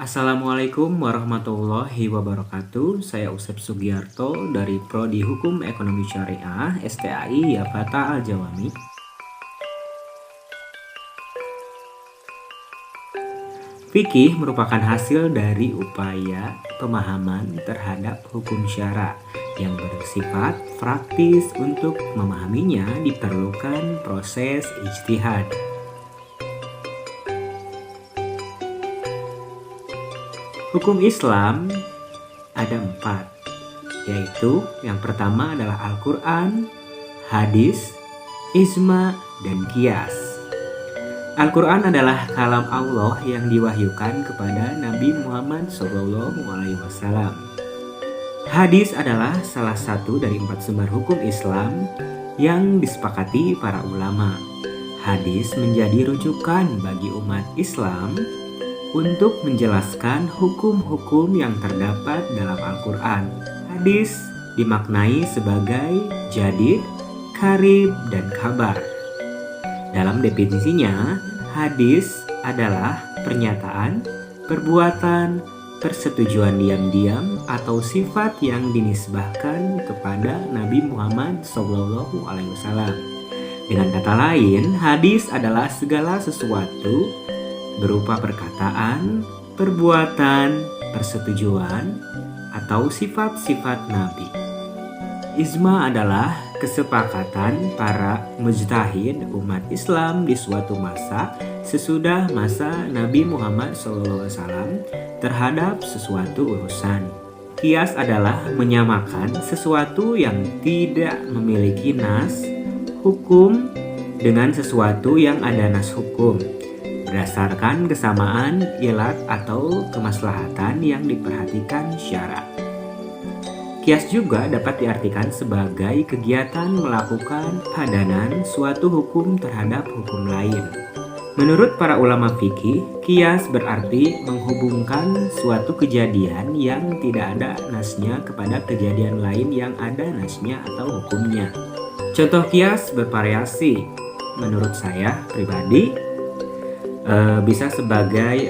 Assalamualaikum warahmatullahi wabarakatuh. Saya Usep Sugiarto dari Prodi Hukum Ekonomi Syariah STAI Yafata Al-Jawami. Fikih merupakan hasil dari upaya pemahaman terhadap hukum syara yang bersifat praktis. Untuk memahaminya diperlukan proses ijtihad. Hukum Islam ada 4, yaitu yang pertama adalah Al-Quran, hadis, ijma, dan qiyas. Al-Quran adalah kalam Allah yang diwahyukan kepada Nabi Muhammad SAW. Hadis adalah salah satu dari 4 sumber hukum Islam yang disepakati para ulama. Hadis menjadi rujukan bagi umat Islam untuk menjelaskan hukum-hukum yang terdapat dalam Al-Quran. Hadis dimaknai sebagai jadid, karib, dan kabar. Dalam definisinya, hadis adalah pernyataan, perbuatan, persetujuan diam-diam, atau sifat yang dinisbahkan kepada Nabi Muhammad SAW. Dengan kata lain, hadis adalah segala sesuatu berupa perkataan, perbuatan, persetujuan, atau sifat-sifat Nabi. Ijma adalah kesepakatan para mujtahid umat Islam di suatu masa sesudah masa Nabi Muhammad SAW terhadap sesuatu urusan. Qiyas adalah menyamakan sesuatu yang tidak memiliki nas hukum dengan sesuatu yang ada nas hukum berdasarkan kesamaan ilat atau kemaslahatan yang diperhatikan syara. Qiyas juga dapat diartikan sebagai kegiatan melakukan padanan suatu hukum terhadap hukum lain. Menurut para ulama fikih, qiyas berarti menghubungkan suatu kejadian yang tidak ada nasnya kepada kejadian lain yang ada nasnya atau hukumnya. Contoh qiyas bervariasi. Menurut saya pribadi, bisa sebagai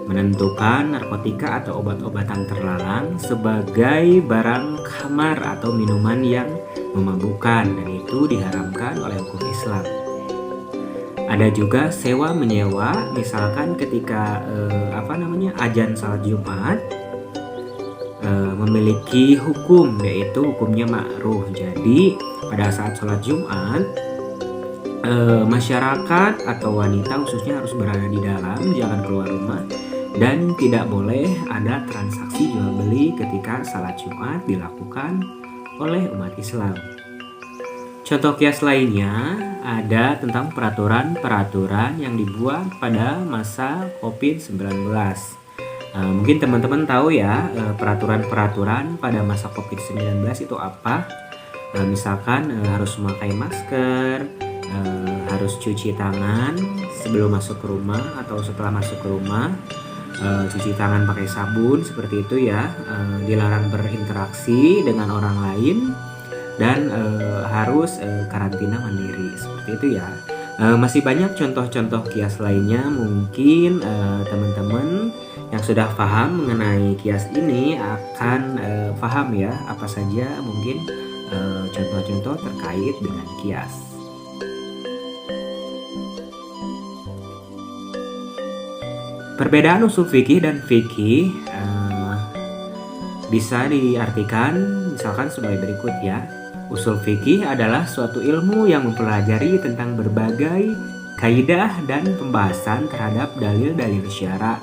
menentukan narkotika atau obat-obatan terlarang sebagai barang khamar atau minuman yang memabukkan, dan itu diharamkan oleh hukum Islam. Ada juga sewa menyewa, misalkan ketika azan salat Jumat memiliki hukum, yaitu hukumnya makruh. Jadi pada saat salat Jumat masyarakat atau wanita khususnya harus berada di dalam, jangan keluar rumah, dan tidak boleh ada transaksi jual beli ketika salat Jumat dilakukan oleh umat Islam. Contoh qiyas lainnya ada tentang peraturan-peraturan yang dibuat pada masa COVID-19. Mungkin teman-teman tahu ya, peraturan-peraturan pada masa COVID-19 itu apa? Misalkan harus memakai masker, harus cuci tangan sebelum masuk ke rumah atau setelah masuk ke rumah, cuci tangan pakai sabun seperti itu ya, dilarang berinteraksi dengan orang lain, dan harus karantina mandiri seperti itu ya. Masih banyak contoh-contoh qiyas lainnya. Mungkin teman-teman yang sudah paham mengenai qiyas ini akan paham ya apa saja mungkin contoh-contoh terkait dengan qiyas. Perbedaan usul fikih dan fikih bisa diartikan misalkan sebagai berikut ya. Usul fikih adalah suatu ilmu yang mempelajari tentang berbagai kaidah dan pembahasan terhadap dalil-dalil syara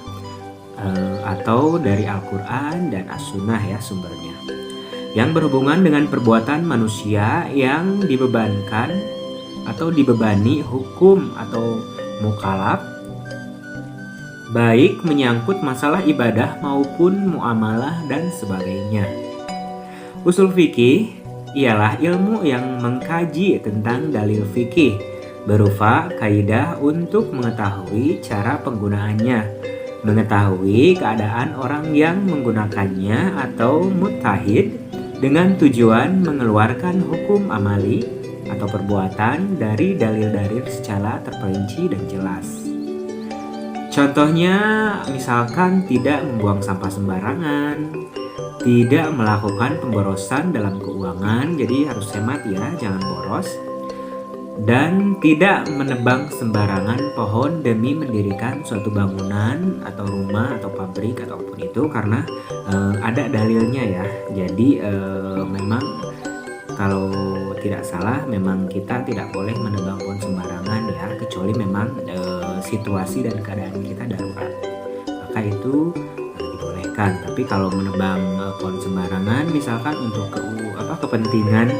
atau dari Al-Quran dan As-Sunnah ya sumbernya, yang berhubungan dengan perbuatan manusia yang dibebankan atau dibebani hukum atau mukallaf, baik menyangkut masalah ibadah maupun muamalah dan sebagainya. Usul fikih ialah ilmu yang mengkaji tentang dalil fikih berupa kaidah untuk mengetahui cara penggunaannya, mengetahui keadaan orang yang menggunakannya atau mujtahid dengan tujuan mengeluarkan hukum amali atau perbuatan dari dalil-dalil secara terperinci dan jelas. Contohnya misalkan tidak membuang sampah sembarangan, tidak melakukan pemborosan dalam keuangan, jadi harus hemat ya, jangan boros. Dan tidak menebang sembarangan pohon demi mendirikan suatu bangunan atau rumah atau pabrik ataupun itu, karena ada dalilnya ya. Jadi memang kalau tidak salah memang kita tidak boleh menebang pohon sembarangan ya, kecuali memang situasi dan keadaan kita darurat, maka itu dibolehkan. Tapi kalau menebang pohon sembarangan misalkan untuk kepentingan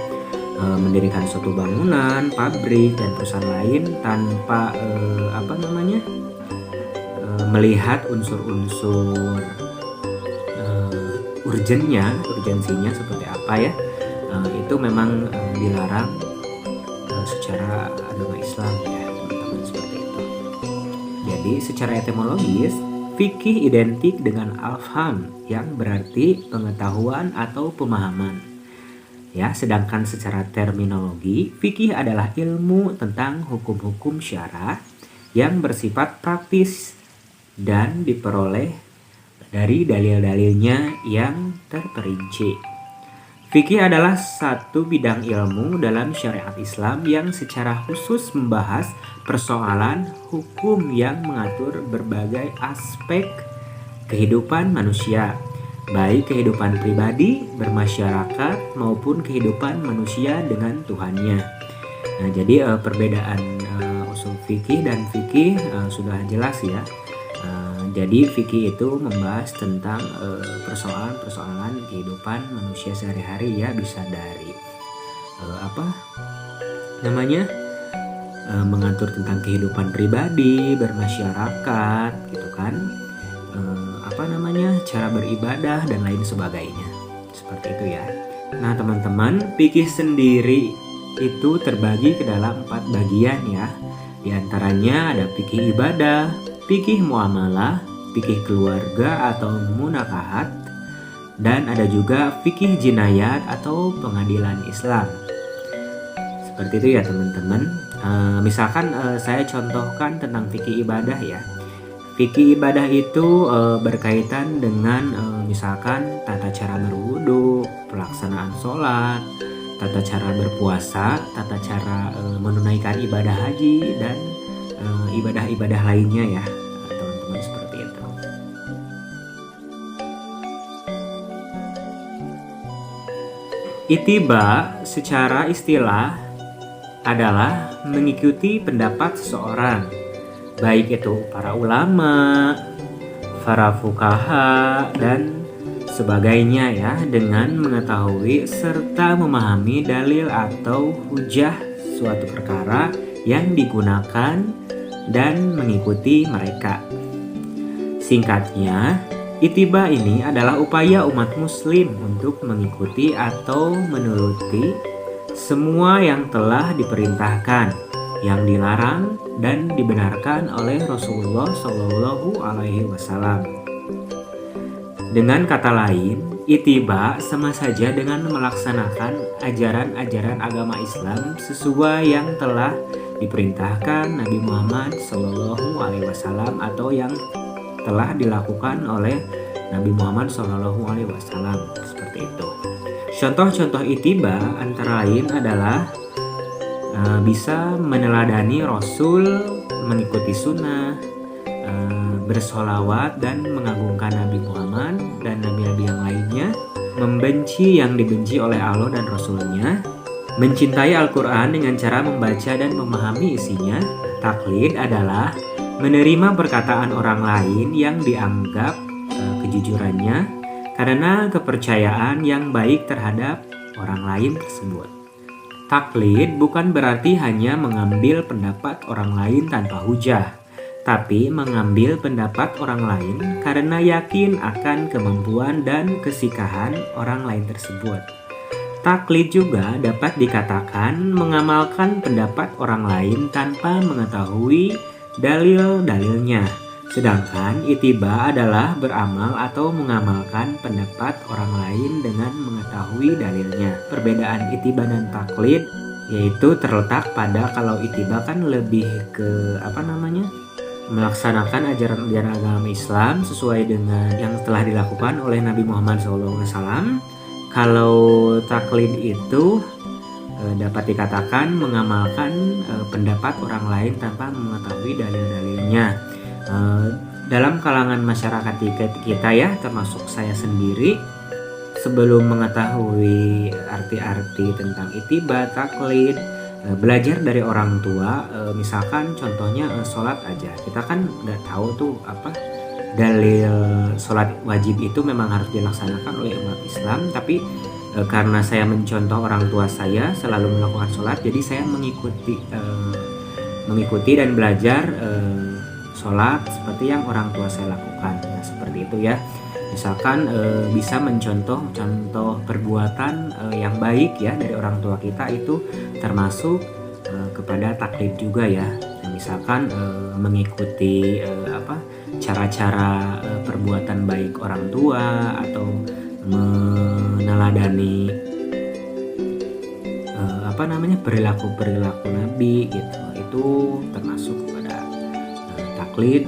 mendirikan suatu bangunan, pabrik dan perusahaan lain tanpa melihat unsur-unsur urgensinya seperti apa ya, itu memang dilarang secara agama Islam ya teman-teman, seperti itu. Jadi secara etimologis fikih identik dengan al-faham yang berarti pengetahuan atau pemahaman. Ya, sedangkan secara terminologi, fikih adalah ilmu tentang hukum-hukum syara yang bersifat praktis dan diperoleh dari dalil-dalilnya yang terperinci. Fikih adalah satu bidang ilmu dalam syariat Islam yang secara khusus membahas persoalan hukum yang mengatur berbagai aspek kehidupan manusia, baik kehidupan pribadi, bermasyarakat, maupun kehidupan manusia dengan Tuhannya. Nah, jadi perbedaan usul fikih dan fikih sudah jelas ya. Jadi fikih itu membahas tentang persoalan-persoalan kehidupan manusia sehari-hari ya, bisa dari mengatur tentang kehidupan pribadi, bermasyarakat, gitu kan. Cara beribadah dan lain sebagainya, seperti itu ya. Nah teman-teman, fikih sendiri itu terbagi ke dalam 4 bagian ya. Di antaranya ada fikih ibadah, fikih muamalah, fikih keluarga atau munakahat, dan ada juga fikih jinayat atau pengadilan Islam. Seperti itu ya teman-teman. Misalkan saya contohkan tentang fikih ibadah ya. Fikih ibadah itu berkaitan dengan misalkan tata cara berwudu, pelaksanaan sholat, tata cara berpuasa, tata cara menunaikan ibadah haji, dan ibadah-ibadah lainnya ya teman-teman, seperti itu. Ittiba secara istilah adalah mengikuti pendapat seseorang, baik itu para ulama, para fuqaha, dan sebagainya ya, dengan mengetahui serta memahami dalil atau hujah suatu perkara yang digunakan dan mengikuti mereka. Singkatnya, ittiba ini adalah upaya umat muslim untuk mengikuti atau menuruti semua yang telah diperintahkan, yang dilarang dan dibenarkan oleh Rasulullah Shallallahu Alaihi Wasallam. Dengan kata lain, ittiba sama saja dengan melaksanakan ajaran-ajaran agama Islam sesuai yang telah diperintahkan Nabi Muhammad Shallallahu Alaihi Wasallam atau yang telah dilakukan oleh Nabi Muhammad Shallallahu Alaihi Wasallam, seperti itu. Contoh-contoh ittiba antara lain adalah bisa meneladani Rasul, mengikuti sunnah, bersolawat dan mengagungkan Nabi Muhammad dan nabi-nabi yang lainnya, membenci yang dibenci oleh Allah dan Rasulnya, mencintai Al-Quran dengan cara membaca dan memahami isinya. Taklid adalah menerima perkataan orang lain yang dianggap kejujurannya karena kepercayaan yang baik terhadap orang lain tersebut. Taklid bukan berarti hanya mengambil pendapat orang lain tanpa hujah, tapi mengambil pendapat orang lain karena yakin akan kemampuan dan kesikahan orang lain tersebut. Taklid juga dapat dikatakan mengamalkan pendapat orang lain tanpa mengetahui dalil-dalilnya. Sedangkan ittiba adalah beramal atau mengamalkan pendapat orang lain dengan mengetahui dalilnya. Perbedaan ittiba dan taklid yaitu terletak pada kalau ittiba kan lebih ke melaksanakan ajaran-ajaran agama Islam sesuai dengan yang telah dilakukan oleh Nabi Muhammad SAW. Kalau taklid itu dapat dikatakan mengamalkan pendapat orang lain tanpa mengetahui dalil-dalilnya. Dalam kalangan masyarakat kita ya, termasuk saya sendiri, sebelum mengetahui arti-arti tentang itiba, taklid, belajar dari orang tua, misalkan contohnya sholat aja, kita kan nggak tahu tuh apa dalil sholat wajib itu memang harus dilaksanakan oleh umat Islam, tapi karena saya mencontoh orang tua saya selalu melakukan sholat, jadi saya mengikuti dan belajar sholat seperti yang orang tua saya lakukan. Nah, seperti itu ya. Misalkan bisa mencontoh perbuatan yang baik ya dari orang tua kita, itu termasuk kepada taklid juga ya. Nah, misalkan mengikuti cara-cara perbuatan baik orang tua, atau meneladani perilaku Nabi gitu, itu termasuk kepada taklid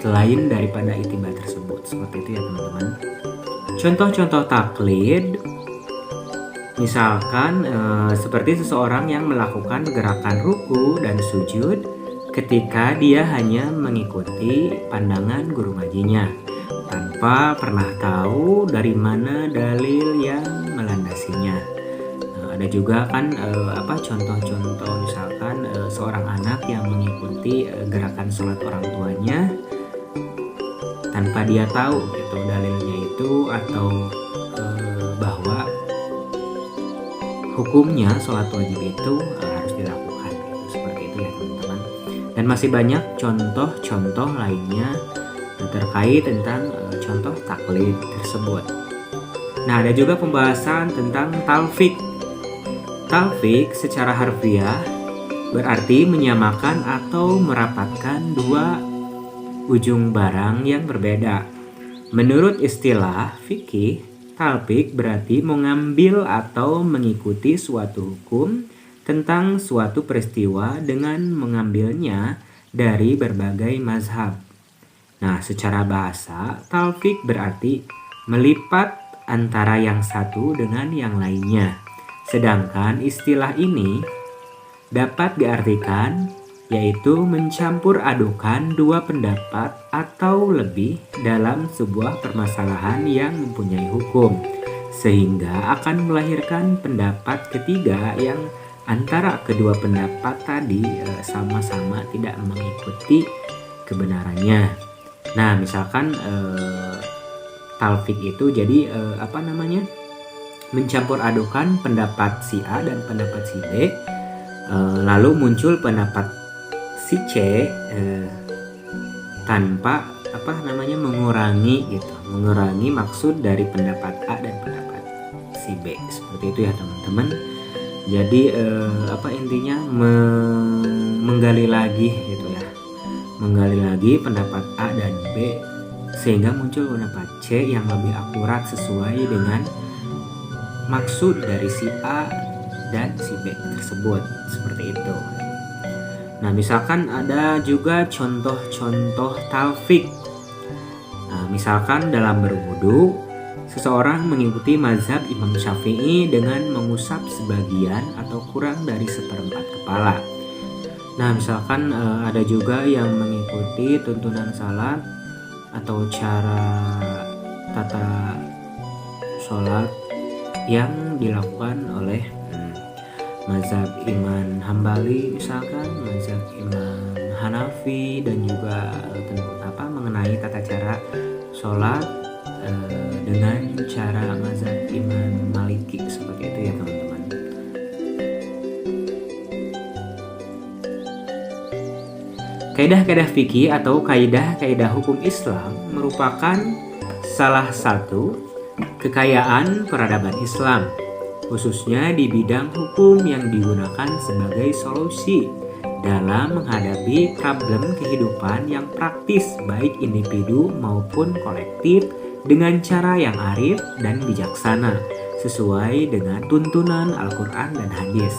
selain daripada itiba tersebut. Seperti itu ya teman-teman. Contoh-contoh taklid misalkan seperti seseorang yang melakukan gerakan ruku dan sujud ketika dia hanya mengikuti pandangan guru ngajinya tanpa pernah tahu dari mana dalil yang melandasinya. Ada juga kan contoh-contoh misalkan seorang anak yang mengikuti gerakan sholat orang tuanya tanpa dia tahu gitu dalilnya itu, atau bahwa hukumnya sholat wajib itu harus dilakukan gitu. Seperti itu ya teman-teman. Dan masih banyak contoh-contoh lainnya terkait tentang contoh taklid tersebut. Nah, ada juga pembahasan tentang talfik. Talfik secara harfiah berarti menyamakan atau merapatkan dua ujung barang yang berbeda. Menurut istilah fikih, talfik berarti mengambil atau mengikuti suatu hukum tentang suatu peristiwa dengan mengambilnya dari berbagai mazhab. Nah, secara bahasa, talfik berarti melipat antara yang satu dengan yang lainnya. Sedangkan istilah ini dapat diartikan yaitu mencampur adukan dua pendapat atau lebih dalam sebuah permasalahan yang mempunyai hukum, sehingga akan melahirkan pendapat ketiga yang antara kedua pendapat tadi sama-sama tidak mengikuti kebenarannya. Nah, misalkan talfik itu jadi mencampur adukan pendapat si A dan pendapat si B, lalu muncul pendapat si C tanpa mengurangi maksud dari pendapat A dan pendapat si B. Seperti itu ya teman-teman. Jadi intinya menggali lagi gitu ya, menggali lagi pendapat A dan B sehingga muncul pendapat C yang lebih akurat sesuai dengan maksud dari si A dan si B tersebut. Seperti itu. Nah, misalkan ada juga contoh-contoh talfik. Nah, misalkan dalam berwudu, seseorang mengikuti mazhab Imam Syafi'i dengan mengusap sebagian atau kurang dari seperempat kepala. Nah, misalkan ada juga yang mengikuti tuntunan salat atau cara tata sholat yang dilakukan oleh mazhab Imam Hambali, misalkan mazhab Imam Hanafi, dan juga mengenai tata cara sholat dengan cara mazhab Imam Maliki. Seperti itu ya teman-teman. Kaidah-kaidah fikih atau kaidah-kaidah hukum Islam merupakan salah satu kekayaan peradaban Islam, khususnya di bidang hukum yang digunakan sebagai solusi dalam menghadapi problem kehidupan yang praktis baik individu maupun kolektif dengan cara yang arif dan bijaksana sesuai dengan tuntunan Al-Quran dan hadis.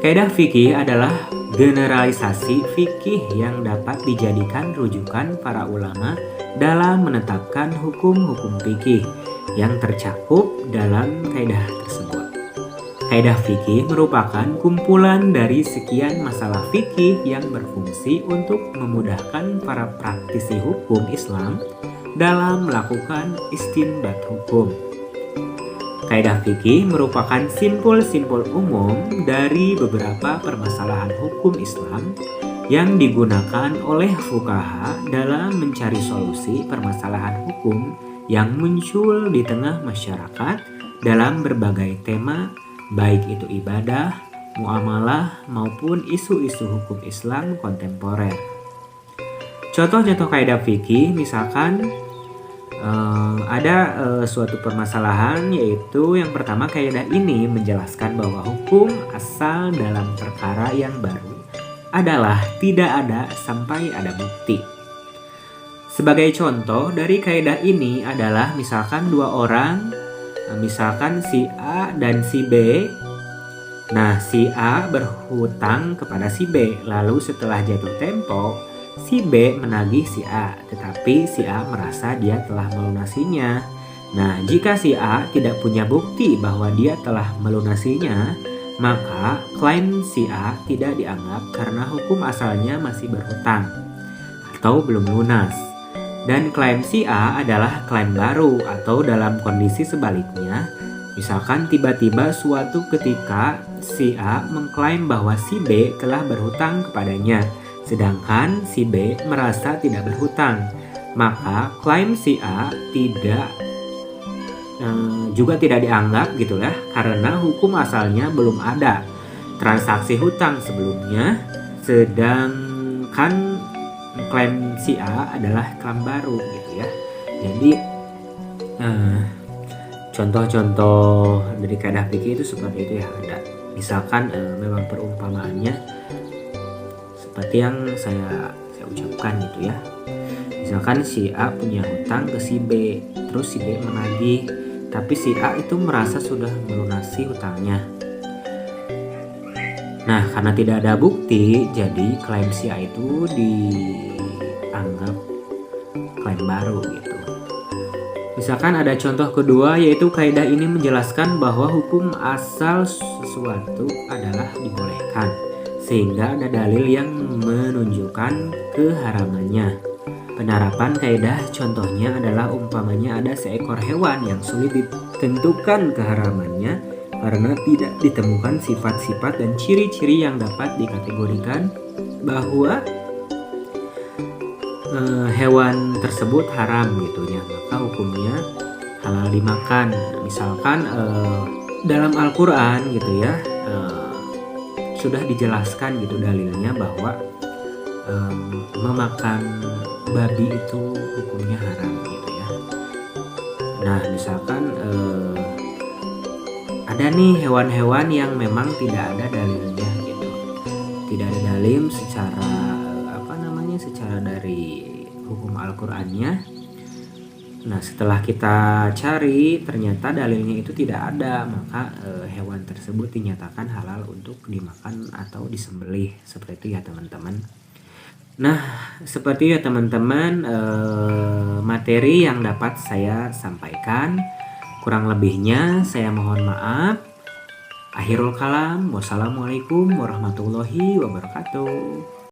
Kaidah fikih adalah generalisasi fikih yang dapat dijadikan rujukan para ulama dalam menetapkan hukum-hukum fikih yang tercakup dalam kaidah tersebut. Kaidah fikih merupakan kumpulan dari sekian masalah fikih yang berfungsi untuk memudahkan para praktisi hukum Islam dalam melakukan istinbat hukum. Kaidah fikih merupakan simpul-simpul umum dari beberapa permasalahan hukum Islam yang digunakan oleh fuqaha dalam mencari solusi permasalahan hukum yang muncul di tengah masyarakat dalam berbagai tema, baik itu ibadah, muamalah, maupun isu-isu hukum Islam kontemporer. Contoh-contoh kaidah fikih misalkan ada suatu permasalahan, yaitu yang pertama, kaidah ini menjelaskan bahwa hukum asal dalam perkara yang baru adalah tidak ada sampai ada bukti. Sebagai contoh dari kaidah ini adalah misalkan dua orang, misalkan si A dan si B. Nah, si A berhutang kepada si B, lalu setelah jatuh tempo si B menagih si A, tetapi si A merasa dia telah melunasinya. Nah, jika si A tidak punya bukti bahwa dia telah melunasinya, maka klaim si A tidak dianggap karena hukum asalnya masih berhutang atau belum lunas. Dan klaim si A adalah klaim baru, atau dalam kondisi sebaliknya, misalkan tiba-tiba suatu ketika si A mengklaim bahwa si B telah berhutang kepadanya, sedangkan si B merasa tidak berhutang, maka klaim si A juga tidak dianggap gitu ya, karena hukum asalnya belum ada transaksi hutang sebelumnya, sedangkan klaim si A adalah klaim baru gitu ya. Jadi contoh-contoh dari kaidah fikih itu seperti itu ya. Ada misalkan memang perumpamaannya seperti yang saya ucapkan gitu ya. Misalkan si A punya hutang ke si B, terus si B menagih, tapi si A itu merasa sudah melunasi hutangnya. Nah, karena tidak ada bukti, jadi klaim si A itu dianggap klaim baru gitu. Misalkan ada contoh kedua, yaitu kaidah ini menjelaskan bahwa hukum asal sesuatu adalah dibolehkan, sehingga ada dalil yang menunjukkan keharamannya. Penerapan kaidah contohnya adalah umpamanya ada seekor hewan yang sulit ditentukan keharamannya karena tidak ditemukan sifat-sifat dan ciri-ciri yang dapat dikategorikan bahwa hewan tersebut haram gitu ya, maka hukumnya halal dimakan. Misalkan dalam Al-Quran gitu ya, sudah dijelaskan gitu dalilnya bahwa memakan babi itu hukumnya haram gitu ya. Nah, misalkan ada nih hewan-hewan yang memang tidak ada dalilnya gitu, tidak ada dalil secara secara dari hukum Al-Qur'annya. Nah, setelah kita cari ternyata dalilnya itu tidak ada, maka hewan tersebut dinyatakan halal untuk dimakan atau disembelih, seperti itu ya teman-teman. Nah, seperti ya teman-teman, materi yang dapat saya sampaikan. Kurang lebihnya saya mohon maaf. Akhirul kalam, wassalamualaikum warahmatullahi wabarakatuh.